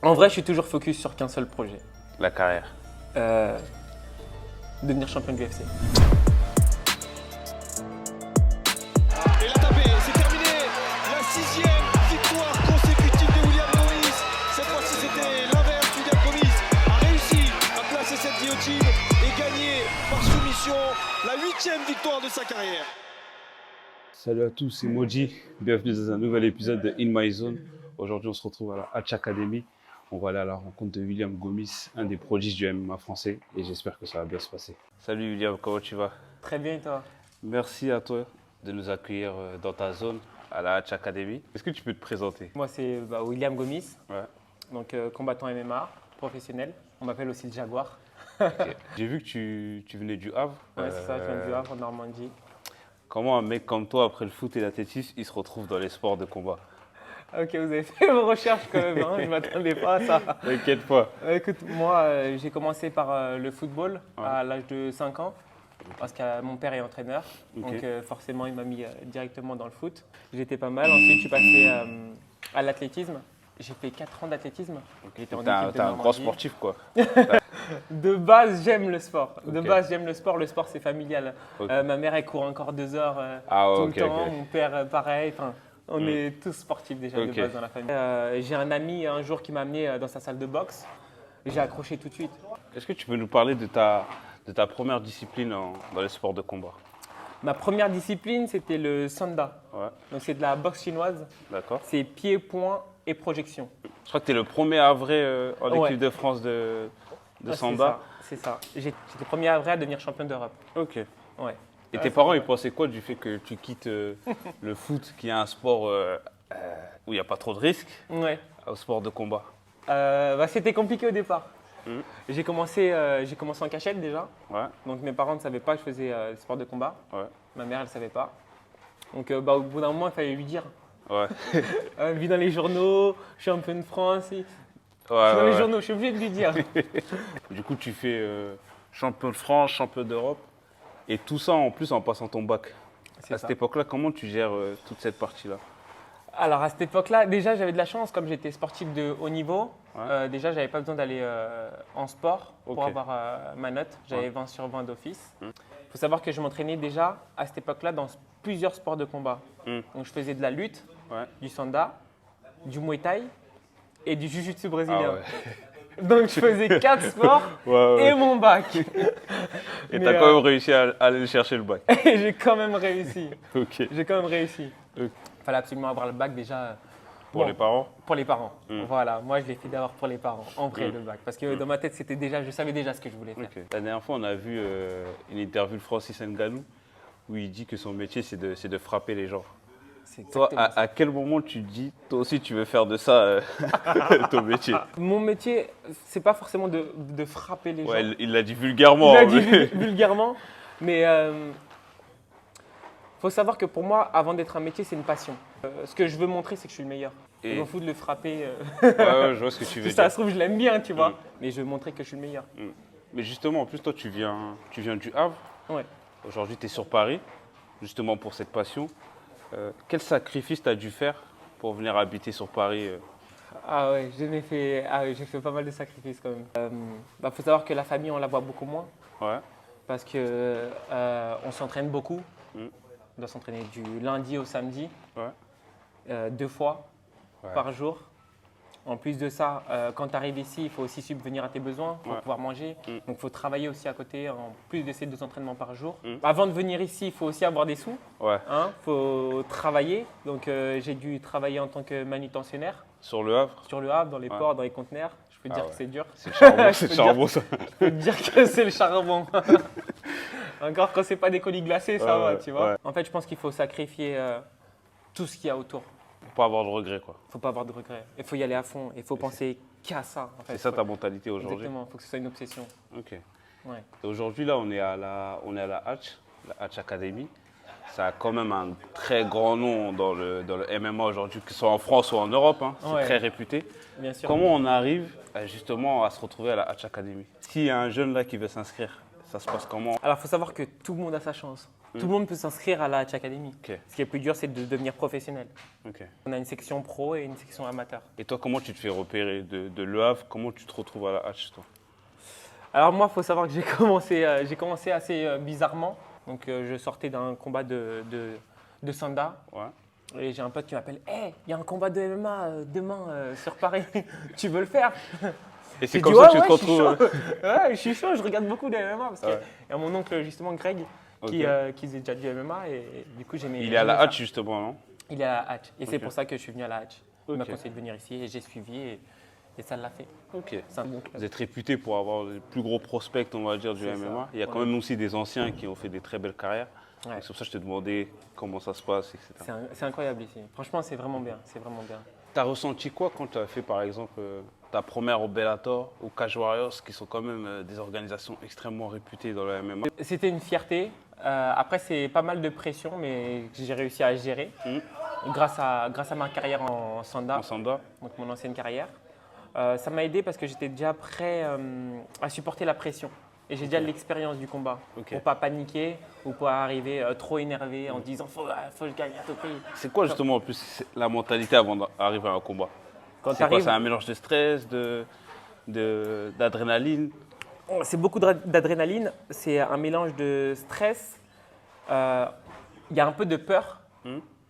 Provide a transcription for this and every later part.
En vrai, je suis toujours focus sur qu'un seul projet. La carrière. Devenir champion de l'UFC. Et la tapé, c'est terminé. La 6e victoire consécutive de William Gomis. Cette fois-ci, c'était l'inverse. William Gomis a réussi à placer cette guillotine et gagner par soumission la 8e victoire de sa carrière. Salut à tous, c'est Moji. Bienvenue dans un nouvel épisode de In My Zone. Aujourd'hui, on se retrouve à la Hatch Academy. On va aller à la rencontre de William Gomis, un des prodiges du MMA français, et j'espère que ça va bien se passer. Salut William, comment tu vas? Très bien, et toi? Merci à toi de nous accueillir dans ta zone à la Hatch Academy. Est-ce que tu peux te présenter? Moi, c'est William Gomis, Ouais. donc combattant MMA, professionnel. On m'appelle aussi le Jaguar. Okay. J'ai vu que tu venais du Havre. Ouais, c'est ça, je viens du Havre, en Normandie. Comment un mec comme toi, après le foot et l'athlétisme, il se retrouve dans les sports de combat? Ok, vous avez fait vos recherches quand même, hein, je ne m'attendais pas à ça. T'inquiète pas. Écoute, moi, j'ai commencé par le football à l'âge de 5 ans, parce que mon père est entraîneur, donc forcément, il m'a mis directement dans le foot. J'étais pas mal, ensuite je suis passé à l'athlétisme. J'ai fait 4 ans d'athlétisme. T'es un grand sportif, quoi. De base, j'aime le sport. De base, j'aime le sport. Le sport, c'est familial. Ma mère, elle court encore 2 heures tout le temps. Mon père, pareil. Enfin, on est tous sportifs déjà de base dans la famille. J'ai un ami un jour qui m'a amené dans sa salle de boxe. J'ai accroché tout de suite. Est-ce que tu peux nous parler de ta première discipline dans les sports de combat? Ma première discipline, c'était le Sanda. Ouais. Donc, c'est de la boxe chinoise. D'accord. C'est pied, poing et projection. Je crois que tu es le premier à vrai en équipe de France de Sanda. C'est ça. J'étais le premier à vrai à devenir champion d'Europe. Ok. Ouais. Et tes parents, ils pensaient quoi du fait que tu quittes le foot, qui est un sport où il n'y a pas trop de risques, Ouais. au sport de combat? C'était compliqué au départ. J'ai commencé en cachette déjà. Ouais. Donc mes parents ne savaient pas que je faisais des sports de combat. Ouais. Ma mère, elle ne savait pas. Donc au bout d'un moment, il fallait lui dire. Ouais. Vu dans les journaux, champion de France. Je suis Ouais, dans les journaux, je suis obligé de lui dire. Du coup, tu fais champion de France, champion d'Europe. Et tout ça en plus en passant ton bac. C'est À ça. cette époque-là, comment tu gères toute cette partie-là? Alors à cette époque-là, déjà j'avais de la chance, comme j'étais sportif de haut niveau. Déjà, j'avais pas besoin d'aller en sport pour avoir ma note. J'avais 20 sur 20 d'office. Il faut savoir que je m'entraînais déjà à cette époque-là dans plusieurs sports de combat. Donc je faisais de la lutte, du sanda, du muay thai et du jiu-jitsu brésilien. Donc je faisais 4 sports et mon bac. Et tu as quand même réussi à aller chercher le bac. Et j'ai quand même réussi. Ok. J'ai quand même réussi. Il fallait absolument avoir le bac déjà. Pour les parents? Pour les parents. Voilà, moi je l'ai fait d'abord pour les parents, en vrai le bac. Parce que dans ma tête, je savais déjà ce que je voulais faire. Okay. La dernière fois, on a vu une interview de Francis Ngannou où il dit que son métier, c'est de frapper les gens. Toi, à quel moment tu te dis, toi aussi, tu veux faire de ça ton métier? Mon métier, c'est pas forcément de frapper les gens. Il l'a dit vulgairement. Il l'a dit vulgairement, mais faut savoir que pour moi, avant d'être un métier, c'est une passion. Ce que je veux montrer, c'est que je suis le meilleur. Je m'en fous de le frapper. Ouais, je vois ce que tu veux dire. Ça se trouve, je l'aime bien, tu vois, mais je veux montrer que je suis le meilleur. Mais justement, en plus, toi, tu viens du Havre. Ouais. Aujourd'hui, tu es sur Paris, justement pour cette passion. Quel sacrifice tu as dû faire pour venir habiter sur Paris Ah ouais, j'ai fait pas mal de sacrifices quand même. Faut savoir que la famille, on la voit beaucoup moins. Ouais. Parce que on s'entraîne beaucoup. On doit s'entraîner du lundi au samedi, 2 fois par jour. En plus de ça, quand tu arrives ici, il faut aussi subvenir à tes besoins pour pouvoir manger. Donc il faut travailler aussi à côté, en plus de ces 2 entraînements par jour. Avant de venir ici, il faut aussi avoir des sous. Il faut travailler. Donc j'ai dû travailler en tant que manutentionnaire. Sur le Havre? Sur le Havre, dans les ports, dans les conteneurs. Je peux te dire que c'est dur. C'est le charbon, c'est le charbon ça. Je peux te dire que c'est le charbon. Encore quand c'est pas des colis glacés, ça va, tu vois. En fait, je pense qu'il faut sacrifier tout ce qu'il y a autour. Pour pas avoir de regrets, quoi. Faut pas avoir de regrets. Il faut y aller à fond. Il faut penser qu'à ça. En fait. C'est ça ta mentalité aujourd'hui? Exactement. Il faut que ce soit une obsession. Ok. Ouais. Aujourd'hui, là, on est à la Hatch Academy. Ça a quand même un très grand nom dans le MMA aujourd'hui, que ce soit en France ou en Europe. Hein. C'est très réputé. Bien sûr. Comment on arrive justement à se retrouver à la Hatch Academy? S'il y a un jeune là qui veut s'inscrire, ça se passe comment? Alors, il faut savoir que tout le monde a sa chance. Tout le monde peut s'inscrire à la Hatch Academy. Ok. Ce qui est plus dur, c'est de devenir professionnel. Ok. On a une section pro et une section amateur. Et toi, comment tu te fais repérer de Le Havre? Comment tu te retrouves à la Hatch, toi? Alors moi, il faut savoir que j'ai commencé assez bizarrement. Donc je sortais d'un combat de Sanda. Ouais. Et j'ai un pote qui m'appelle « Hey, il y a un combat de MMA demain sur Paris. Tu veux le faire ?» Et c'est J'ai comme dit, ça que ouais, tu te retrouves. Ouais, je suis chaud, je regarde beaucoup de MMA parce qu'il Ouais. y a mon oncle justement Greg qui faisait déjà du MMA et du coup j'aimais. Il est à la j'aimais ça. Hatch, justement, non? Il est à la Hatch et c'est Ok. pour ça que je suis venu à la Hatch. Il m'a Ok. conseillé de venir ici et j'ai suivi et ça l'a fait. Ok. C'est un bon club. Vous êtes réputé pour avoir les plus gros prospects, on va dire, du C'est ça. MMA. Il y a quand Ouais. même aussi des anciens qui ont fait des très belles carrières. Ouais. Donc, c'est pour ça que je te demandais comment ça se passe, etc. C'est incroyable ici. Franchement, c'est vraiment bien. C'est vraiment bien. Tu as ressenti quoi quand tu as fait, par exemple, ta première au Bellator, au Cage Warriors, qui sont quand même des organisations extrêmement réputées dans le MMA? C'était une fierté. Après, c'est pas mal de pression, mais que j'ai réussi à gérer grâce à ma carrière en Sanda, En Sanda? donc mon ancienne carrière. Ça m'a aidé parce que j'étais déjà prêt à supporter la pression. Et j'ai déjà l'expérience du combat. Ok. Pour pas paniquer ou pas arriver trop énervé en disant faut que je gagne à tout prix. C'est quoi justement en plus la mentalité avant d'arriver à un combat? Quand C'est quoi? t'arrives- C'est un mélange de stress, d'adrénaline? C'est beaucoup d'adrénaline, c'est un mélange de stress. Il y a un peu de peur.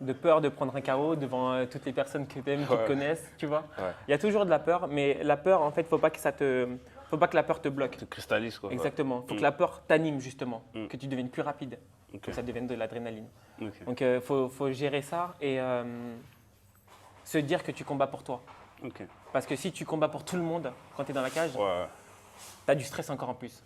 De peur de prendre un KO devant toutes les personnes que tu aimes, qui te connaissent, tu vois. Ouais. Il y a toujours de la peur, mais la peur, en fait, faut pas que la peur te bloque. Tu cristallises, quoi. Exactement. Il faut que la peur t'anime, justement, que tu deviennes plus rapide, que ça devienne de l'adrénaline. Ok. Donc, il faut gérer ça et se dire que tu combats pour toi. Ok. Parce que si tu combats pour tout le monde, quand tu es dans la cage, Ouais. tu as du stress encore en plus.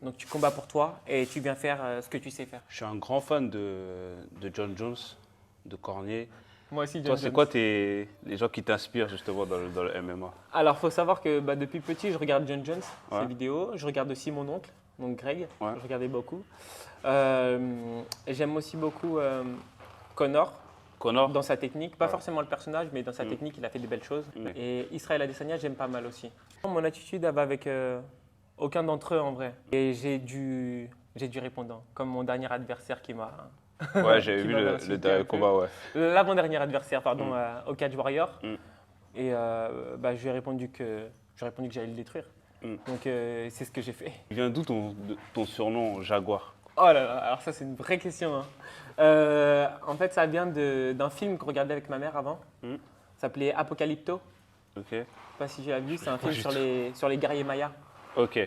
Donc, tu combats pour toi et tu viens faire ce que tu sais faire. Je suis un grand fan de John Jones, de Cormier. Moi aussi, Toi, c'est quoi les gens qui t'inspirent justement dans le MMA? Alors, il faut savoir que depuis petit, je regarde John Jones, Ouais. ses vidéos. Je regarde aussi mon oncle, donc Greg. Ouais. Je regardais beaucoup. Et j'aime aussi beaucoup Conor Conor? dans sa technique. Pas Ouais. forcément le personnage, mais dans sa technique, il a fait des belles choses. Ouais. Et Israël Adesanya, j'aime pas mal aussi. Mon attitude, elle va avec aucun d'entre eux en vrai. Et j'ai du répondant, comme mon dernier adversaire qui m'a. Ouais, j'avais qui vu m'avait le insulté dernier un peu. combat, ouais. L'avant-dernier adversaire, pardon, au Cage Warrior. Et je lui ai répondu que j'allais le détruire. Donc c'est ce que j'ai fait. Il vient d'où ton surnom Jaguar? Oh là là, alors ça c'est une vraie question. Hein. En fait, ça vient d'un film qu'on regardait avec ma mère avant. Ça s'appelait Apocalypto. Ok. Je sais pas si tu as vu, c'est un Pas film du sur les guerriers mayas. Ok.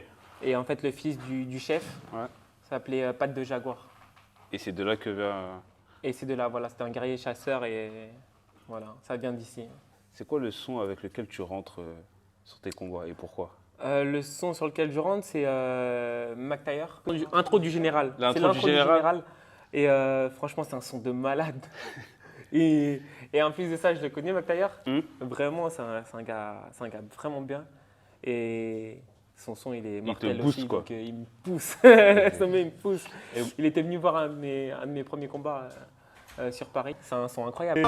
Et en fait, le fils du chef Ouais. s'appelait Patte de Jaguar. Et c'est de là que vient. Et c'est de là, voilà, c'était un guerrier chasseur et voilà, ça vient d'ici. C'est quoi le son avec lequel tu rentres sur tes combats et pourquoi? Le son sur lequel je rentre, c'est McTyre. Intro du général. L'intro C'est du général. Et franchement, c'est un son de malade. et en plus de ça, je le connais, McTyre. Vraiment, c'est un gars vraiment bien. Et son son, il est mortel booste, aussi. quoi. Donc, il me pousse. Son mec, il me pousse. Il était venu voir un de mes premiers combats sur Paris. C'est un son incroyable.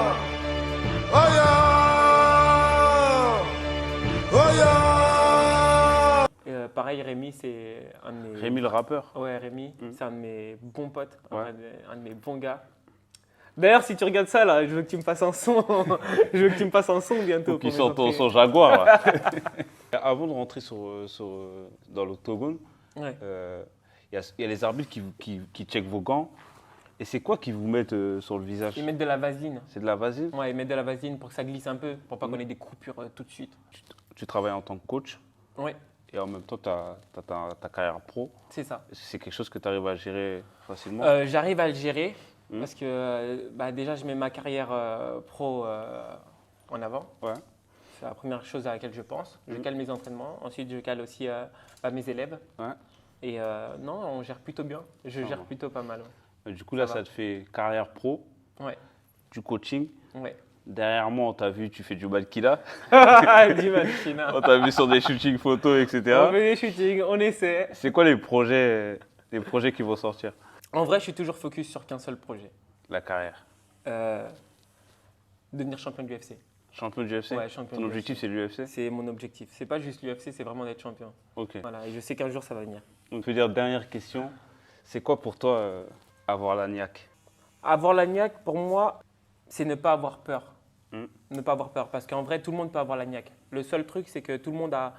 Et, pareil, Rémi, c'est un de mes... Rémi le rappeur? Ouais, Rémi, c'est un de mes bons potes, Ouais. un de mes bons gars. D'ailleurs, si tu regardes ça, là, je veux que tu me fasses un son. Je veux que tu me fasses un son bientôt. Qui pour sort mes ton entrées. son Jaguar, là. Avant de rentrer dans l'octogone, Ouais. il y a les arbitres qui checkent vos gants. Et c'est quoi qu'ils vous mettent sur le visage? Ils mettent de la vaseline. C'est de la vaseline? Ouais, ils mettent de la vaseline pour que ça glisse un peu, pour pas qu'on ait des coupures tout de suite. Tu travailles en tant que coach Ouais, et en même temps, tu as ta carrière pro. c'est ça. Est-ce que c'est quelque chose que tu arrives à gérer facilement? J'arrive à le gérer parce que déjà, je mets ma carrière pro en avant. Ouais. C'est la première chose à laquelle je pense. Je cale mes entraînements. Ensuite, je cale aussi mes élèves. Ouais. Et non, on gère plutôt bien. Je gère bon. plutôt pas mal. Et du coup, là, Ça ça va. te fait carrière pro, Ouais. du coaching. Ouais. Derrière moi, on t'a vu, tu fais du Balkila. Du mannequinat. On t'a vu sur des shootings photos, etc. On fait des shootings, on essaie. C'est quoi les projets qui vont sortir? En vrai, je suis toujours focus sur qu'un seul projet. La carrière. Devenir champion de l'UFC. Champion du UFC? Ouais, champion Ton du objectif, UFC. c'est l'UFC? C'est mon objectif. C'est pas juste l'UFC, c'est vraiment d'être champion. Ok. Voilà, et je sais qu'un jour ça va venir. Donc, je veux dire, dernière question. C'est quoi pour toi Avoir la niaque. Avoir la niaque, pour moi, c'est ne pas avoir peur. Ne pas avoir peur, parce qu'en vrai, tout le monde peut avoir la niaque. Le seul truc, c'est que tout le monde a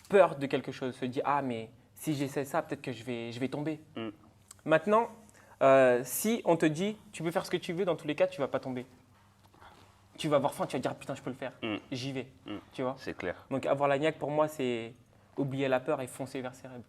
peur de quelque chose, se dit « Ah, mais si j'essaie ça, peut-être que je vais tomber. Maintenant, si on te dit « Tu peux faire ce que tu veux, dans tous les cas, tu ne vas pas tomber. » Tu vas avoir faim, tu vas dire « Putain, je peux le faire. J'y vais. Tu vois. C'est clair. Donc avoir la niaque, pour moi, c'est oublier la peur et foncer vers ses rêves.